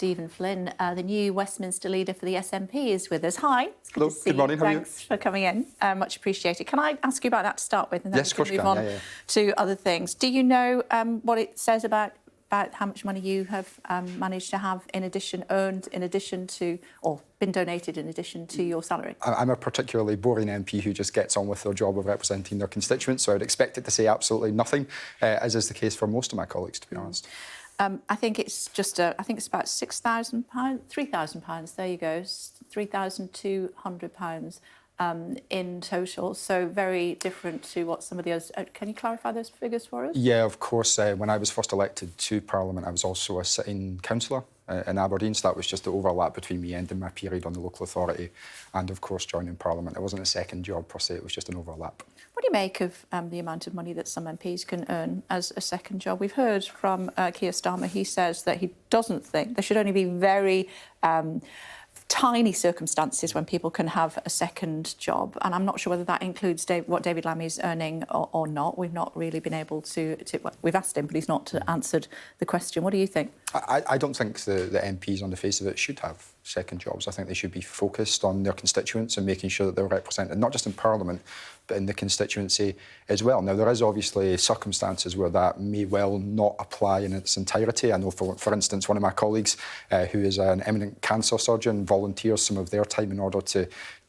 Stephen Flynn, the new Westminster leader for the SNP, is with us. Hi. It's good Hello, to see good morning. you. How are you? Thanks for coming in. Much appreciated. Can I ask you about that to start with, and then Yes, we can move on to other things? Do you know what it says about how much money you have managed to have earned in addition to, or been donated in addition to your salary? I'm a particularly boring MP who just gets on with their job of representing their constituents, so I'd expect it to say absolutely nothing, as is the case for most of my colleagues, to be honest. I think it's just I think it's about £6,000, £3,000. There you go, £3,200 in total. So very different to what some of the others. Can you clarify those figures for us? Yeah, of course. When I was first elected to Parliament, I was also a sitting councillor in Aberdeen, so that was just the overlap between me ending my period on the local authority and, of course, joining Parliament. It wasn't a second job per se, it was just an overlap. What do you make of the amount of money that some MPs can earn as a second job? We've heard from Keir Starmer. He says that he doesn't think there should only be very tiny circumstances when people can have a second job, and I'm not sure whether that includes what David Lammy's earning or not. We've not really been able to well, we've asked him, but he's not answered the question. What do you think? I don't think the MPs on the face of it should have second jobs. I think they should be focused on their constituents and making sure that they're represented, not just in Parliament, but in the constituency as well. Now, there is obviously circumstances where that may well not apply in its entirety. I know, for instance, one of my colleagues, who is an eminent cancer surgeon, volunteers some of their time in order to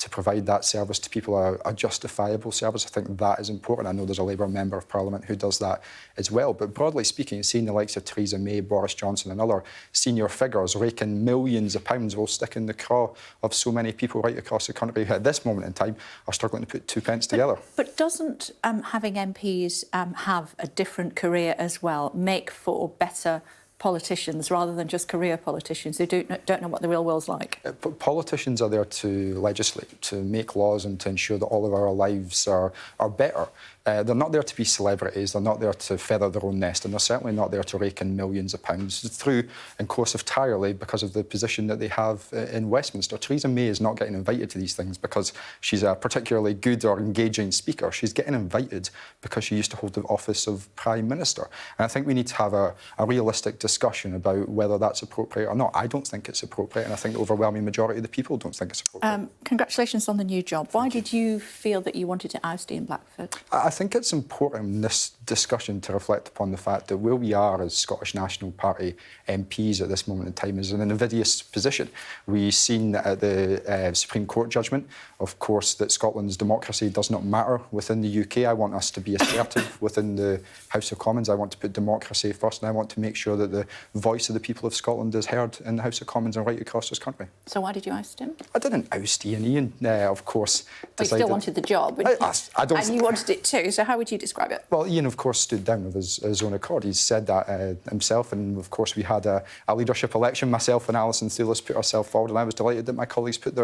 provide that service to people, a justifiable service. I think that is important. I know there's a Labour member of Parliament who does that as well. But broadly speaking, seeing the likes of Theresa May, Boris Johnson and other senior figures raking millions of pounds will stick in the craw of so many people right across the country who at this moment in time are struggling to put two pence together. But doesn't having MPs have a different career as well make for better politicians rather than just career politicians who don't know what the real world's like? But politicians are there to legislate, to make laws and to ensure that all of our lives are better. They're not there to be celebrities, they're not there to feather their own nest, and they're certainly not there to rake in millions of pounds through and course entirely because of the position that they have in Westminster. Theresa May is not getting invited to these things because she's a particularly good or engaging speaker. She's getting invited because she used to hold the office of Prime Minister. And I think we need to have a realistic discussion about whether that's appropriate or not. I don't think it's appropriate, and I think the overwhelming majority of the people don't think it's appropriate. Congratulations on the new job. Why did you feel that you wanted to oust Ian Blackford? I think it's important in this discussion to reflect upon the fact that where we are as Scottish National Party MPs at this moment in time is in an invidious position. We've seen at the Supreme Court judgment, of course, that Scotland's democracy does not matter within the UK. I want us to be assertive within the House of Commons. I want to put democracy first, and I want to make sure that the voice of the people of Scotland is heard in the House of Commons and right across this country. So why did you oust him? I didn't oust Ian. Ian, of course, But you still wanted the job, I don't, and you wanted it too. So how would you describe it? Well, Ian, of course, stood down of his own accord. He's said that himself, and of course we had a leadership election. Myself and Alison Thewlis put ourselves forward, and I was delighted that my colleagues put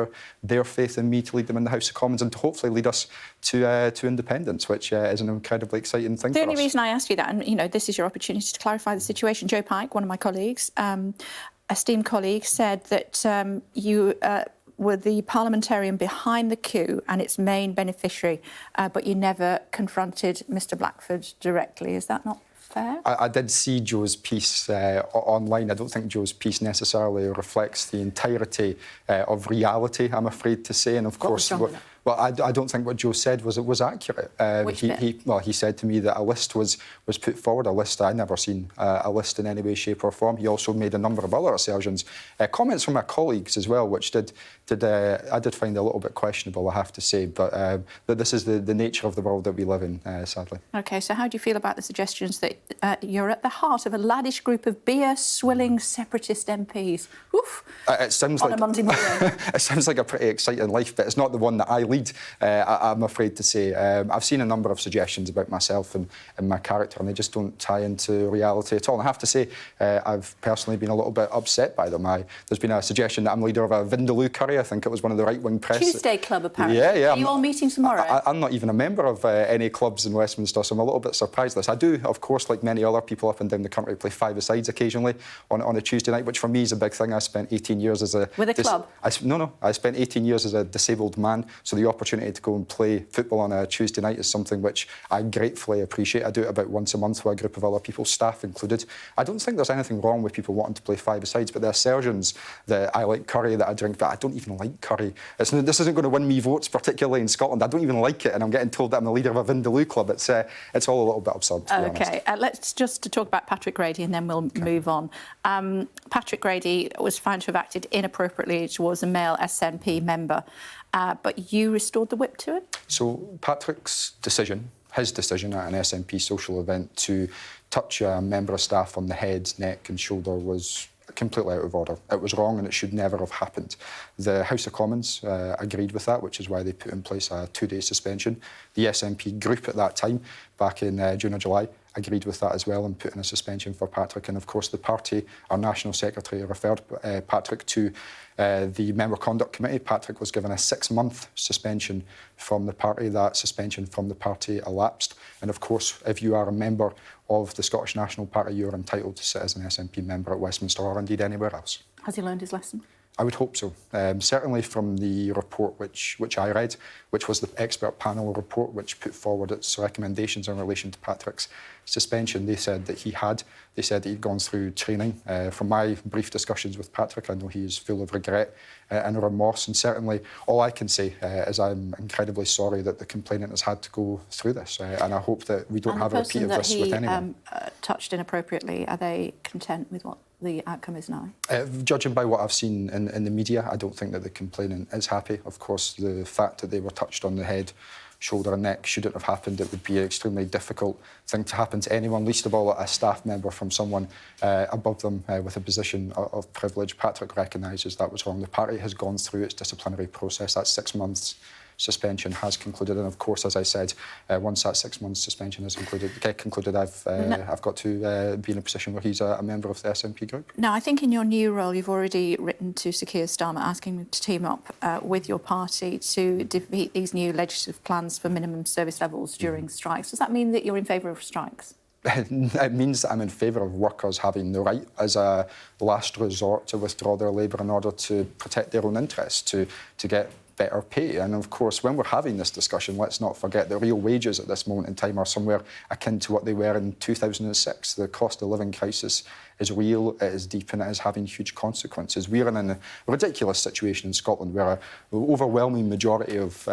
their faith in me to lead them in the House of Commons and to hopefully lead us to independence, which is an incredibly exciting thing for us. The only reason I ask you that, and this is your opportunity to clarify the situation. Joe Pike, one of my colleagues, esteemed colleague, said that you were the parliamentarian behind the coup and its main beneficiary, but you never confronted Mr Blackford directly. Is that not fair? I did see Joe's piece online. I don't think Joe's piece necessarily reflects the entirety of reality, I'm afraid to say. And of course, well, I don't think what Joe said was accurate. He said to me that a list was put forward, a list I'd never seen a list in any way, shape or form. He also made a number of other assertions, comments from my colleagues as well, which I did find a little bit questionable, I have to say. But this is the nature of the world that we live in, sadly. OK, so how do you feel about the suggestions that you're at the heart of a laddish group of beer-swilling separatist MPs? Oof, it sounds on like a Monday morning. It sounds like a pretty exciting life, but it's not the one that I lead. I'm afraid to say. I've seen a number of suggestions about myself and my character, and they just don't tie into reality at all. And I have to say, I've personally been a little bit upset by them. There's been a suggestion that I'm leader of a Vindaloo curry. I think it was one of the right-wing press. Tuesday Club, apparently. Yeah. Are you all meeting tomorrow? I'm not even a member of any clubs in Westminster, so I'm a little bit surprised by this. I do, of course, like many other people up and down the country, play five-a-sides occasionally on a Tuesday night, which for me is a big thing. I spent 18 years as a... With a club? No. I spent 18 years as a disabled man, so the the opportunity to go and play football on a Tuesday night is something which I gratefully appreciate. I do it about once a month with a group of other people, staff included. I don't think there's anything wrong with people wanting to play five-a-sides, but the assertions that I like curry, that I drink, but I don't even like curry. This isn't going to win me votes, particularly in Scotland. I don't even like it, and I'm getting told that I'm the leader of a Vindaloo club. It's all a little bit absurd, to be honest. OK, let's just talk about Patrick Grady and then we'll move on. Patrick Grady was found to have acted inappropriately towards a male SNP member, but you restored the whip to him? So Patrick's decision, his decision at an SNP social event to touch a member of staff on the head, neck and shoulder was completely out of order. It was wrong and it should never have happened. The House of Commons agreed with that, which is why they put in place a 2-day suspension. The SNP group at that time, back in June or July, agreed with that as well and put in a suspension for Patrick. And of course the party, our National Secretary referred Patrick to the Member Conduct Committee. Patrick was given a 6-month suspension from the party. That suspension from the party elapsed. And of course, if you are a member of the Scottish National Party, you are entitled to sit as an SNP member at Westminster or indeed anywhere else. Has he learned his lesson? I would hope so. Certainly from the report which I read, which was the expert panel report which put forward its recommendations in relation to Patrick's suspension, they said that he had. They said that he'd gone through training. From my brief discussions with Patrick, I know he is full of regret and remorse. And certainly all I can say is I'm incredibly sorry that the complainant has had to go through this. And I hope that we don't have a repeat of this with anyone. Touched inappropriately, are they content with what the outcome is now? Judging by what I've seen in the media, I don't think that the complainant is happy. Of course, the fact that they were touched on the head, shoulder and neck shouldn't have happened. It would be an extremely difficult thing to happen to anyone, least of all a staff member from someone above them with a position of privilege. Patrick recognises that was wrong. The party has gone through its disciplinary process. That 6 months suspension has concluded, and of course, as I said, once that 6 months suspension is concluded, I've got to be in a position where he's a member of the SNP group. Now, I think in your new role, you've already written to Sir Keir Starmer asking him to team up with your party to defeat these new legislative plans for minimum service levels during strikes. Does that mean that you're in favour of strikes? It means that I'm in favour of workers having the right as a last resort to withdraw their labour in order to protect their own interests, to get better pay. And of course, when we're having this discussion, let's not forget that real wages at this moment in time are somewhere akin to what they were in 2006. The cost of living crisis is real, it is deep, and it is having huge consequences. We're in a ridiculous situation in Scotland where an overwhelming majority of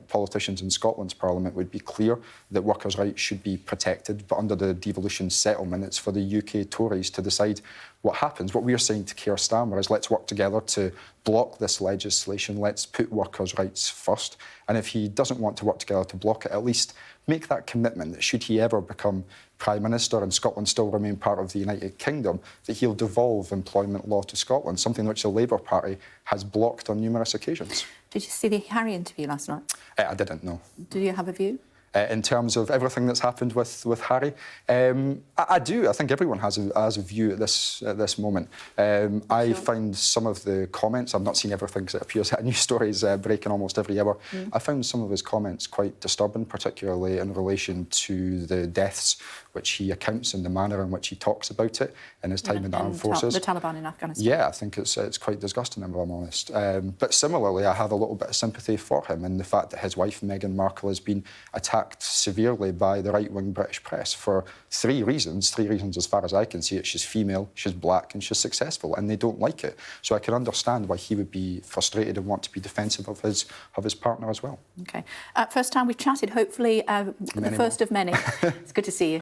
politicians in Scotland's Parliament would be clear that workers' rights should be protected, but under the devolution settlement, it's for the UK Tories to decide what happens. What we're saying to Keir Starmer is let's work together to block this legislation, let's put workers' rights first, and if he doesn't want to work together to block it, at least make that commitment that should he ever become Prime Minister and Scotland still remain part of the United Kingdom, that he'll devolve employment law to Scotland, something which the Labour Party has blocked on numerous occasions. Did you see the Harry interview last night? I didn't, no. Do you have a view? In terms of everything that's happened with Harry, I do. I think everyone has a view at this moment. I found some of the comments, I've not seen everything because it appears that news stories breaking almost every hour. I found some of his comments quite disturbing, particularly in relation to the deaths, which he accounts and the manner in which he talks about it in his time in the armed forces. The Taliban in Afghanistan. Yeah, I think it's quite disgusting, if I'm honest. But similarly, I have a little bit of sympathy for him in the fact that his wife, Meghan Markle, has been attacked severely by the right-wing British press for three reasons as far as I can see it. She's female, she's black and she's successful, and they don't like it. So I can understand why he would be frustrated and want to be defensive of his partner as well. OK. First time we've chatted, hopefully the first of many. It's good to see you.